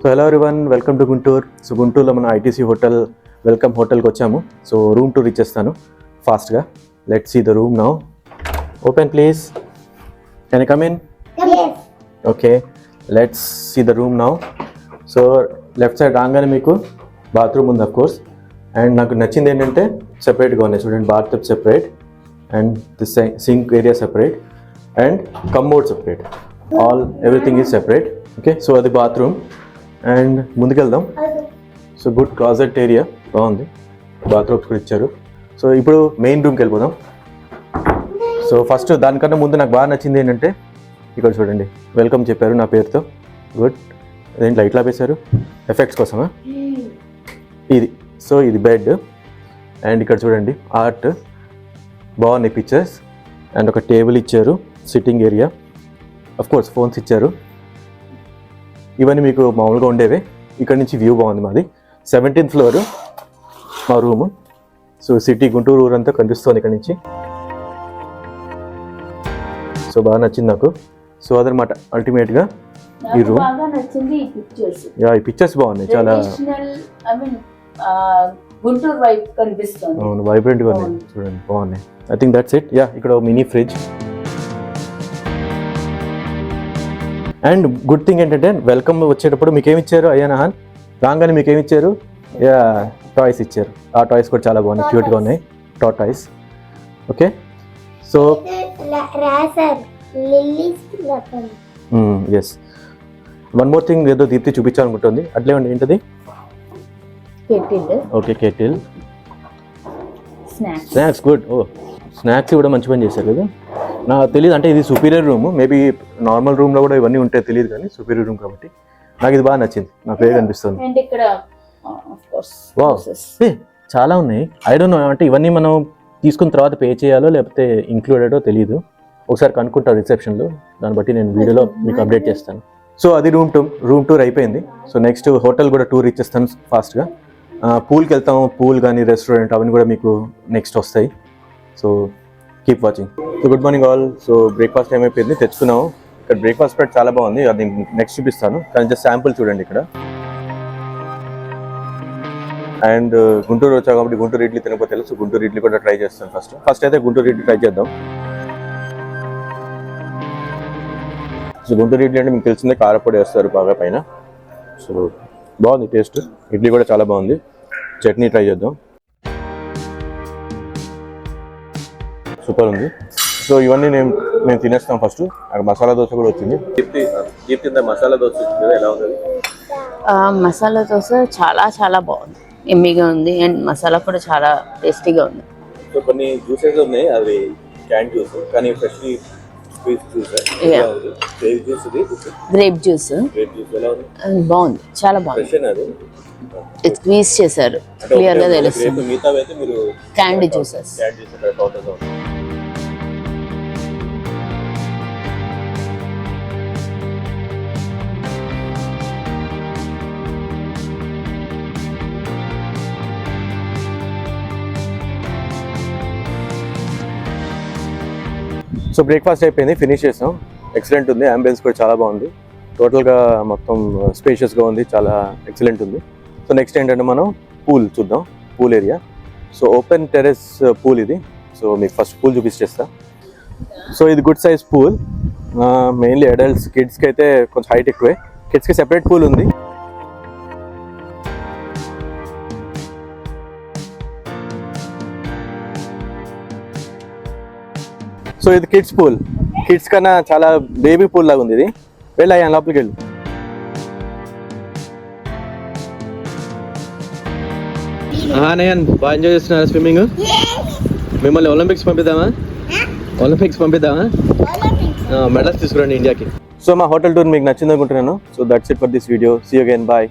So hello everyone, welcome to Guntur. So గుంటూరులో మన ITC hotel welcome హోటల్కి వచ్చాము. సో రూమ్ టూర్ ఇచ్చేస్తాను ఫాస్ట్గా. Let's see the room now. Open please. Can I come in? Okay, let's see the room now. So left side రాగానే మీకు bathroom ఉంది of course. And నాకు నచ్చింది ఏంటంటే సెపరేట్గా ఉన్నాయి. చూడండి, bathroom separate and this sink area separate and commode separate. Everything is separate. Okay, so అది బాత్రూమ్. అండ్ ముందుకెళ్దాం. సో గుడ్ క్లాజెట్ ఏరియా, బాగుంది. బాత్రూమ్స్ కూడా ఇచ్చారు. సో ఇప్పుడు మెయిన్ రూమ్కి వెళ్ళిపోదాం. సో ఫస్ట్ దానికన్నా ముందు నాకు బాగా నచ్చింది ఏంటంటే ఇక్కడ చూడండి, వెల్కమ్ చెప్పారు నా పేరుతో. గుడ్. ఏంటి లైట్లు ఆపేశారు? ఎఫెక్ట్స్ కోసమా? ఇది. సో ఇది బెడ్. అండ్ ఇక్కడ చూడండి ఆర్ట్, బాగున్నాయి పిక్చర్స్. అండ్ ఒక టేబుల్ ఇచ్చారు, sitting area. Of course phones ఇచ్చారు. ఇవన్నీ మీకు మామూలుగా ఉండేవే. ఇక్కడ నుంచి వ్యూ బాగుంది. మాది 17th ఫ్లోర్ మా రూము. సో సిటీ గుంటూరు ఊరంతా కనిపిస్తుంది ఇక్కడ నుంచి. సో బాగా నచ్చింది నాకు. సో అదనమాట అల్టిమేట్గా ఈ రూమ్. ఈ పిక్చర్స్ బాగున్నాయి చాలా. గుంటూరు వైబ్ కనిపిస్తుంది. అవును, వైబ్రెంట్గా ఉన్నాయి చూడండి, బాగున్నాయి. I think that's it. Yeah, ఇక్కడ mini fridge. And good thing ఏంటంటే వెల్కమ్ వచ్చేటప్పుడు మీకు ఏమి ఇచ్చారు అయ్యానహాన్ రాగానే మీకు ఏమి ఇచ్చారు? యా, టాయ్స్ ఇచ్చారు. ఆ టాయ్స్ కూడా చాలా బాగున్నాయి, క్యూట్గా ఉన్నాయి. Toys. Okay, so yes, one more thing ఏదో దీప్తి చూపించాలనుకుంటుంది. అట్లే ఉండి ఏంటది? Okay, kettle. Snacks. Good. Oh, snacks కూడా మంచి పని చేశారు కదా. నాకు తెలియదు, అంటే ఇది సుపీరియర్ రూమ్. మేబీ నార్మల్ రూమ్లో కూడా ఇవన్నీ ఉంటాయి తెలియదు, కానీ సుపీరియర్ రూమ్ కాబట్టి నాకు ఇది బాగా నచ్చింది. నా పేరు కనిపిస్తుంది. చాలా ఉన్నాయి. ఐ డోంట్ నో, అంటే ఇవన్నీ మనం తీసుకున్న తర్వాత పే చేయాలో లేకపోతే ఇంక్లూడెడో తెలియదు. ఒకసారి కనుక్కుంటారు రిసెప్షన్లో, దాన్ని బట్టి నేను వీడియోలో మీకు అప్డేట్ చేస్తాను. సో అది రూమ్ టూర్ అయిపోయింది. సో నెక్స్ట్ హోటల్ కూడా టూర్ ఇచ్చేస్తాను ఫాస్ట్గా. పూల్కి వెళ్తాము. పూల్ కానీ రెస్టారెంట్ అవన్నీ కూడా మీకు నెక్స్ట్ వస్తాయి. So keep watching. So good morning all. So breakfast time అయిపోయింది, తెచ్చుకున్నాము. ఇక్కడ బ్రేక్ఫాస్ట్ స్ప్రెడ్ చాలా బాగుంది, అది నెక్స్ట్ చూపిస్తాను. కానీ జస్ట్ శాంపుల్ చూడండి ఇక్కడ. అండ్ గుంటూరు వచ్చా కాబట్టి గుంటూరు ఇడ్లీ తినకపోతే సో గుంటూరు ఇడ్లీ కూడా ట్రై చేస్తాను. ఫస్ట్ అయితే గుంటూరు ఇడ్లీ ట్రై చేద్దాం. సో గుంటూరు ఇడ్లీ అంటే మీకు తెలిసిందే, కారపొడి వేస్తారు బాగా పైన. సో బాగుంది టేస్ట్. ఇడ్లీ కూడా చాలా బాగుంది. చట్నీ ట్రై చేద్దాం. సూపర్ ఉంది. సో ఇవన్నీ మేము తినేస్తాం. ఫస్ట్ అక్కడ మసాలా దోశ కూడా వచ్చింది. దీప్తి మసాలా దోశ వచ్చింది, ఎలా ఉంది? మసాలా దోశ చాలా చాలా బాగుంది, ఎమ్మిగా ఉంది. అండ్ మసాలా కూడా చాలా టేస్టీగా ఉంది. సో కొన్ని జ్యూసెస్ ఉన్నాయి, అది క్యాన్ జ్యూస్, కానీ freshly squeeze juice. Grape juice ఎలా ఉంది? బాగుంది, చాలా బాగుంది. స్క్వీజ్ చేశారు, క్లియర్ గా తెలుస్తుంది. మిగతావైతే మీరు క్యాండీ జ్యూసెస్. సో బ్రేక్ఫాస్ట్ అయిపోయింది, ఫినిష్ చేసాం. ఎక్సలెంట్ ఉంది. అంబియన్స్ కూడా చాలా బాగుంది. టోటల్గా మొత్తం స్పేషియస్గా ఉంది, చాలా ఎక్సలెంట్ ఉంది. సో నెక్స్ట్ ఏంటంటే మనం పూల్ చూద్దాం, pool area. So open terrace pool ఇది. సో మీకు ఫస్ట్ పూల్ చూపించేస్తా. సో ఇది good size pool. Mainly adults, కిడ్స్కి అయితే కొంచెం హైట్ ఎక్కువే. కిడ్స్కి సెపరేట్ పూల్ ఉంది. సో ఇది కిడ్స్ పూల్. కిడ్స్ కన్నా చాలా బేబీ పూల్ లాగా ఉంది ఇది. వెళ్ళి లోపలికి వెళ్ళు. నయన్, బాగా ఎంజాయ్ చేస్తున్నారు స్విమ్మింగ్. మిమ్మల్ని ఒలింపిక్స్ పంపిద్దామా? మెడల్స్ తీసుకురండి ఇండియాకి. సో మా హోటల్ టూర్ మీకు నచ్చింది అనుకుంటున్నాను. So that's it for this video. See you again. Bye.